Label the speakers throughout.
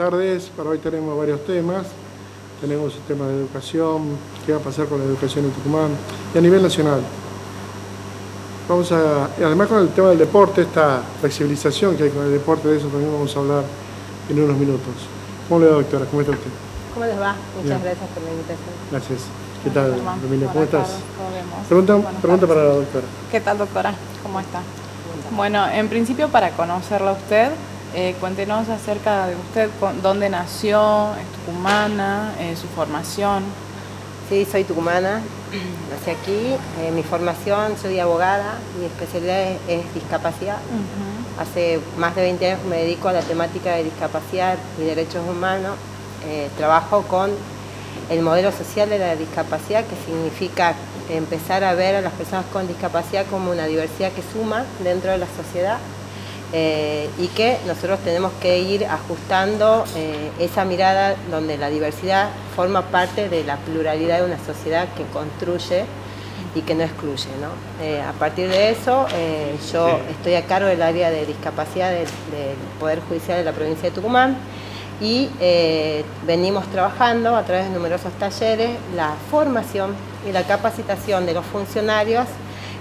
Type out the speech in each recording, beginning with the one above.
Speaker 1: tardes. Para hoy tenemos varios temas. Tenemos el tema de educación, qué va a pasar con la educación en Tucumán y a nivel nacional. Además con el tema del deporte, esta flexibilización que hay con el deporte, de eso también vamos a hablar en unos minutos. ¿Cómo le va, doctora? ¿Cómo está usted?
Speaker 2: ¿Cómo les va? Muchas
Speaker 1: Bien.
Speaker 2: gracias por la invitación.
Speaker 1: Gracias. ¿Qué tal, Emilia? ¿Cómo estás?
Speaker 3: Pregunta
Speaker 1: para la doctora.
Speaker 3: ¿Qué tal, doctora? ¿Cómo está? Bueno, en principio, para conocerla a usted, cuéntenos acerca de usted, dónde nació, es tucumana, su formación.
Speaker 2: Sí, soy tucumana, nací aquí. Mi formación, soy abogada, mi especialidad es discapacidad. Hace más de 20 años me dedico a la temática de discapacidad y derechos humanos. Trabajo con el modelo social de la discapacidad, que significa empezar a ver a las personas con discapacidad como una diversidad que suma dentro de la sociedad y que nosotros tenemos que ir ajustando esa mirada donde la diversidad forma parte de la pluralidad de una sociedad que construye y que no excluye, ¿no? A partir de eso, yo estoy a cargo del área de discapacidad del Poder Judicial de la provincia de Tucumán y venimos trabajando a través de numerosos talleres la formación y la capacitación de los funcionarios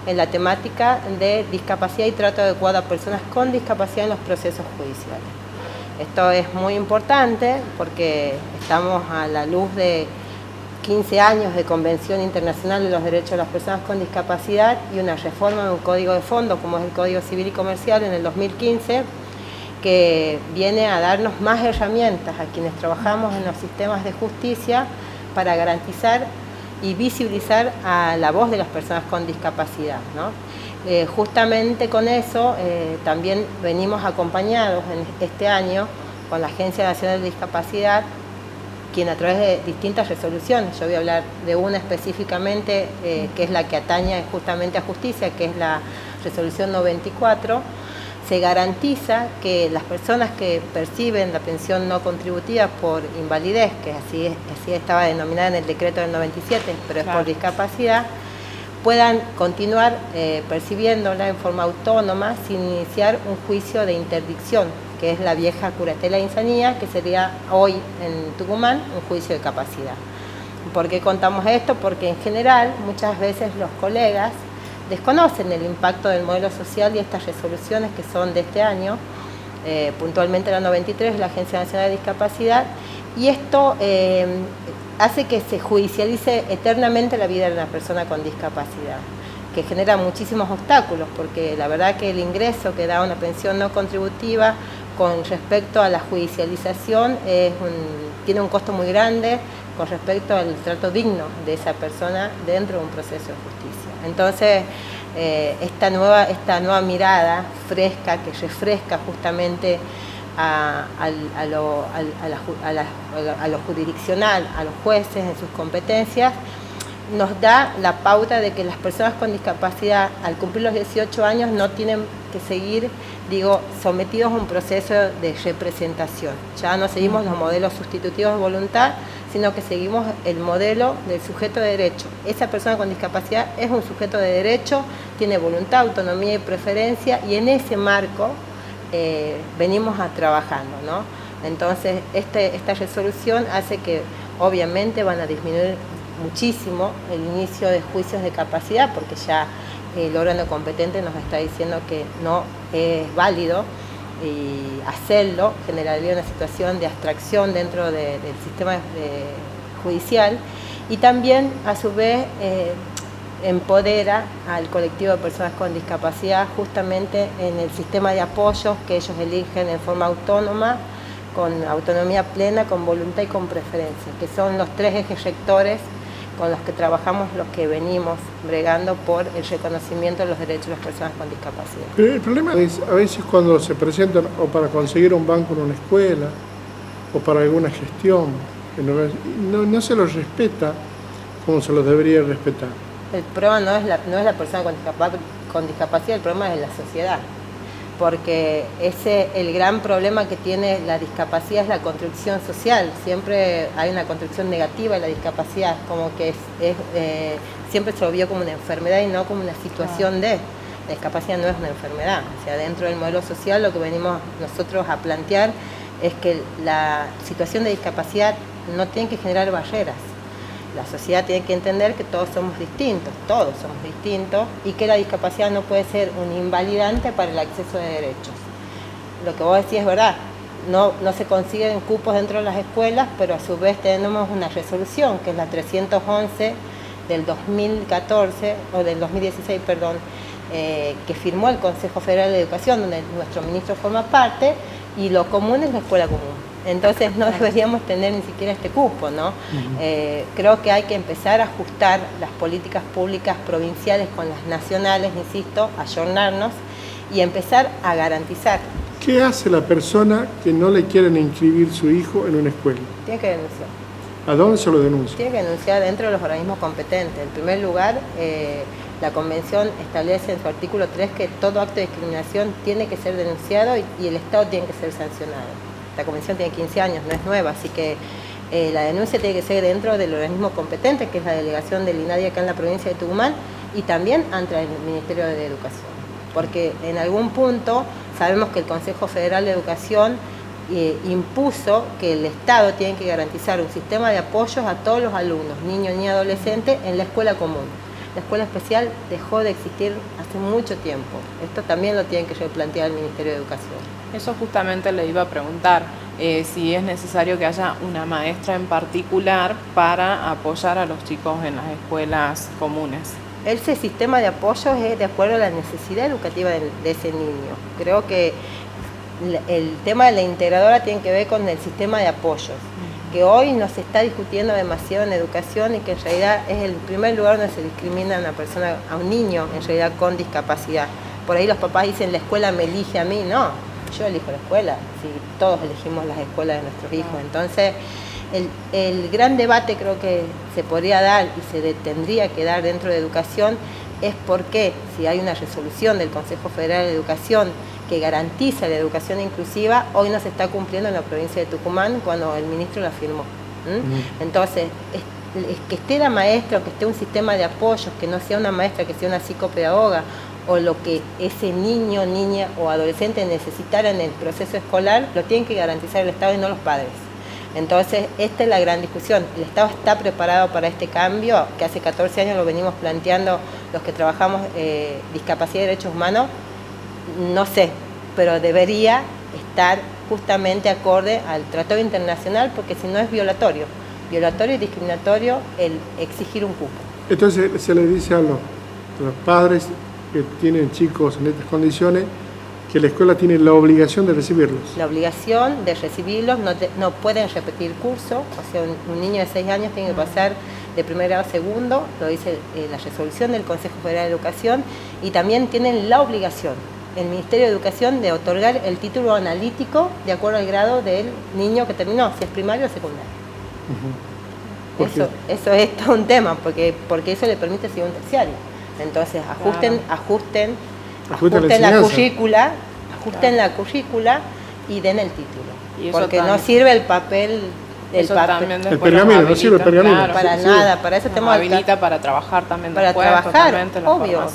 Speaker 2: en la temática de discapacidad y trato adecuado a personas con discapacidad en los procesos judiciales. Esto es muy importante porque estamos a la luz de 15 años de Convención Internacional de los Derechos de las Personas con Discapacidad y una reforma de un código de fondo como es el Código Civil y Comercial en el 2015, que viene a darnos más herramientas a quienes trabajamos en los sistemas de justicia para garantizar y visibilizar a la voz de las personas con discapacidad, ¿no? Justamente con eso también venimos acompañados en este año con la Agencia Nacional de Discapacidad, quien a través de distintas resoluciones, yo voy a hablar de una específicamente que es la que atañe justamente a justicia, que es la resolución 94, se garantiza que las personas que perciben la pensión no contributiva por invalidez, que así estaba denominada en el decreto del 97, pero es por discapacidad, puedan continuar percibiéndola en forma autónoma sin iniciar un juicio de interdicción, que es la vieja curatela de insanía, que sería hoy en Tucumán un juicio de capacidad. ¿Por qué contamos esto? Porque en general muchas veces los colegas desconocen el impacto del modelo social y estas resoluciones que son de este año, puntualmente la 93, la Agencia Nacional de Discapacidad, y esto hace que se judicialice eternamente la vida de una persona con discapacidad, que genera muchísimos obstáculos, porque la verdad que el ingreso que da una pensión no contributiva con respecto a la judicialización tiene un costo muy grande con respecto al trato digno de esa persona dentro de un proceso de justicia. Entonces, esta nueva mirada fresca, que refresca justamente a lo jurisdiccional, a los jueces en sus competencias, nos da la pauta de que las personas con discapacidad, al cumplir los 18 años, no tienen que seguir, sometidos a un proceso de representación. Ya no seguimos los modelos sustitutivos de voluntad, sino que seguimos el modelo del sujeto de derecho. Esa persona con discapacidad es un sujeto de derecho, tiene voluntad, autonomía y preferencia, y en ese marco venimos trabajando, ¿no? Entonces, esta resolución hace que obviamente van a disminuir muchísimo el inicio de juicios de capacidad, porque ya el órgano competente nos está diciendo que no es válido, y hacerlo generaría una situación de abstracción dentro del sistema judicial, y también a su vez empodera al colectivo de personas con discapacidad justamente en el sistema de apoyos que ellos eligen en forma autónoma, con autonomía plena, con voluntad y con preferencia, que son los tres ejes rectores con los que trabajamos, los que venimos bregando por el reconocimiento de los derechos de las personas con discapacidad.
Speaker 1: Pero el problema es a veces cuando se presentan o para conseguir un banco en una escuela o para alguna gestión, que no se los respeta como se los debería respetar.
Speaker 2: El problema no es la persona con discapacidad, el problema es la sociedad. Porque el gran problema que tiene la discapacidad es la construcción social. Siempre hay una construcción negativa de la discapacidad, como que siempre se lo vio como una enfermedad y no como una situación de... La discapacidad no es una enfermedad. O sea, dentro del modelo social lo que venimos nosotros a plantear es que la situación de discapacidad no tiene que generar barreras. La sociedad tiene que entender que todos somos distintos y que la discapacidad no puede ser un invalidante para el acceso de derechos. Lo que vos decís es verdad, no se consiguen cupos dentro de las escuelas, pero a su vez tenemos una resolución, que es la 311 del 2014, o del 2016, perdón, que firmó el Consejo Federal de Educación, donde nuestro ministro forma parte, y lo común es la escuela común. Entonces no deberíamos tener ni siquiera este cupo, ¿no? Creo que hay que empezar a ajustar las políticas públicas provinciales con las nacionales, insisto, ayornarnos y empezar a garantizar.
Speaker 1: ¿Qué hace la persona que no le quieren inscribir su hijo en una escuela?
Speaker 2: Tiene que denunciar.
Speaker 1: ¿A dónde se lo denuncia?
Speaker 2: Tiene que denunciar dentro de los organismos competentes. En primer lugar, la Convención establece en su artículo 3 que todo acto de discriminación tiene que ser denunciado y el Estado tiene que ser sancionado. La Convención tiene 15 años, no es nueva, así que la denuncia tiene que ser dentro del organismo competente, que es la delegación del INADI acá en la provincia de Tucumán, y también ante el Ministerio de Educación. Porque en algún punto sabemos que el Consejo Federal de Educación impuso que el Estado tiene que garantizar un sistema de apoyos a todos los alumnos, niños y adolescentes, en la escuela común. La escuela especial dejó de existir hace mucho tiempo. Esto también lo tiene que replantear el Ministerio de Educación.
Speaker 3: Eso justamente le iba a preguntar, si es necesario que haya una maestra en particular para apoyar a los chicos en las escuelas comunes.
Speaker 2: Ese sistema de apoyo es de acuerdo a la necesidad educativa de ese niño. Creo que el tema de la integradora tiene que ver con el sistema de apoyos, que hoy no se está discutiendo demasiado en educación y que en realidad es el primer lugar donde se discrimina a un niño en realidad con discapacidad. Por ahí los papás dicen, la escuela me elige a mí. No, yo elijo la escuela, si todos elegimos las escuelas de nuestros hijos. Entonces, el gran debate creo que se podría dar y se tendría que dar dentro de educación es por qué, si hay una resolución del Consejo Federal de Educación que garantiza la educación inclusiva, hoy no se está cumpliendo en la provincia de Tucumán cuando el ministro la firmó. Entonces, que esté la maestra o que esté un sistema de apoyos, que no sea una maestra, que sea una psicopedagoga, o lo que ese niño, niña o adolescente necesitara en el proceso escolar, lo tiene que garantizar el Estado y no los padres. Entonces, esta es la gran discusión. ¿El Estado está preparado para este cambio? Que hace 14 años lo venimos planteando los que trabajamos discapacidad y derechos humanos. No sé, pero debería estar justamente acorde al Tratado Internacional, porque si no es violatorio y discriminatorio el exigir un cupo. Entonces
Speaker 1: se le dice a los padres que tienen chicos en estas condiciones que la escuela tiene la obligación de recibirlos.
Speaker 2: La obligación de recibirlos, no pueden repetir curso, o sea, un niño de 6 años tiene que pasar de primer grado a segundo, lo dice la resolución del Consejo Federal de Educación, y también tienen la obligación, el Ministerio de Educación, de otorgar el título analítico de acuerdo al grado del niño que terminó, si es primario o secundario. Eso es todo un tema, porque eso le permite seguir un terciario. Entonces ajusten la currícula y den el título, porque también, no sirve el papel.
Speaker 1: El pergamino, no sirve el pergamino.
Speaker 2: Claro, para nada, para eso tenemos
Speaker 3: habilita para trabajar también.
Speaker 2: Para trabajar, obvio.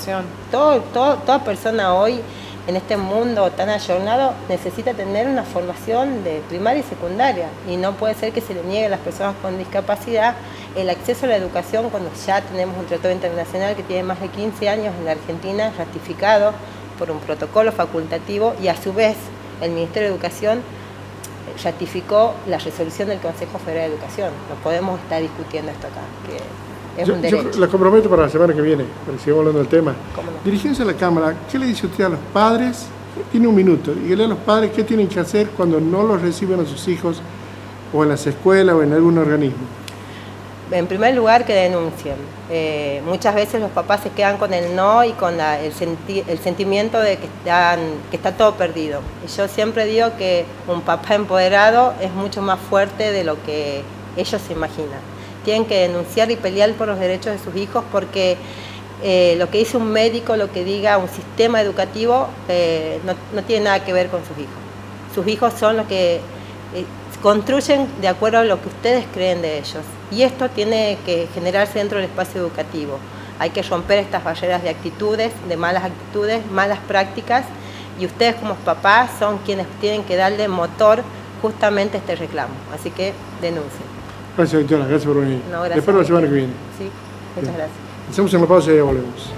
Speaker 2: Toda persona hoy en este mundo tan ayornado necesita tener una formación de primaria y secundaria, y no puede ser que se le niegue a las personas con discapacidad el acceso a la educación cuando ya tenemos un tratado internacional que tiene más de 15 años en la Argentina, ratificado por un protocolo facultativo, y a su vez el Ministerio de Educación ratificó la resolución del Consejo Federal de Educación. No podemos estar discutiendo esto acá, que es un derecho.
Speaker 1: Yo la comprometo para la semana que viene, para que sigamos hablando del tema. ¿Cómo no? Dirigiéndose a la Cámara, ¿qué le dice usted a los padres? Tiene un minuto, dígale a los padres qué tienen que hacer cuando no los reciben a sus hijos o en las escuelas o en algún organismo.
Speaker 2: En primer lugar, que denuncien. Muchas veces los papás se quedan con el no y con el sentimiento de que está todo perdido. Y yo siempre digo que un papá empoderado es mucho más fuerte de lo que ellos se imaginan. Tienen que denunciar y pelear por los derechos de sus hijos, porque lo que dice un médico, lo que diga un sistema educativo, no tiene nada que ver con sus hijos. Sus hijos son los que construyen de acuerdo a lo que ustedes creen de ellos, y esto tiene que generarse dentro del espacio educativo. Hay que romper estas barreras de actitudes, de malas actitudes, malas prácticas, y ustedes como papás son quienes tienen que darle motor justamente este reclamo. Así que denuncien.
Speaker 1: Gracias, doctora. Gracias por venir.
Speaker 2: No, gracias.
Speaker 1: Después la semana que viene.
Speaker 2: Sí, muchas gracias.
Speaker 1: Hacemos una pausa y ya volvemos.